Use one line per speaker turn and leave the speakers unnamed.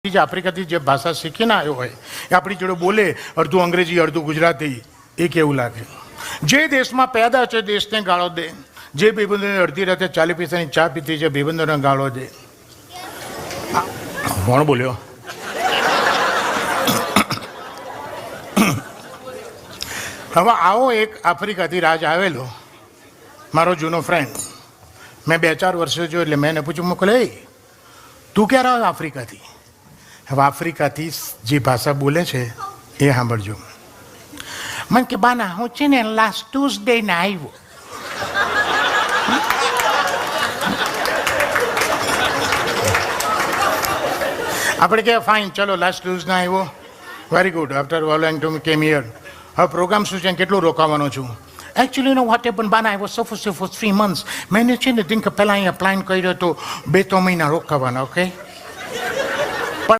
જે આફ્રિકાથી જે ભાષા શીખીને આવ્યો હોય એ આપણી જોડે બોલે અડધું અંગ્રેજી અડધું ગુજરાતી, એ કેવું લાગે? જે દેશમાં પેદા છે દેશને ગાળો દે, જે ભાઈબંધોને અડધી રાતે 40 પૈસાની ચા પીતી છે ભાઈબંધોને ગાળો દે. કોણ બોલ્યો? હવે આવો એક આફ્રિકાથી રાજ આવેલો, મારો જૂનો ફ્રેન્ડ. મેં 2-4 વર્ષો જોયો એટલે મેં એને પૂછ્યું, મોકલે તું ક્યારે આવ્યો આફ્રિકાથી? હવે આફ્રિકાથી જે ભાષા બોલે છે એ સાંભળજો. મને કે બાના હું છે ને લાસ્ટ ટ્યુઝડે ને આવ્યો. આપણે કે ફાઇન, ચલો લાસ્ટ ટ્યુઝડે આવ્યો, very good. After following to કેમ હિયર. હવે પ્રોગ્રામ શું છે, કેટલું રોકાવાનો છું? એકચ્યુઅલી નો વોટ હેપન બાના, I was suppose for 3 months. મેં છે ને દિન પહેલાં અહીંયા પ્લાન કર્યો હતો 2-3 મહિના રોકાવાના. ઓકે,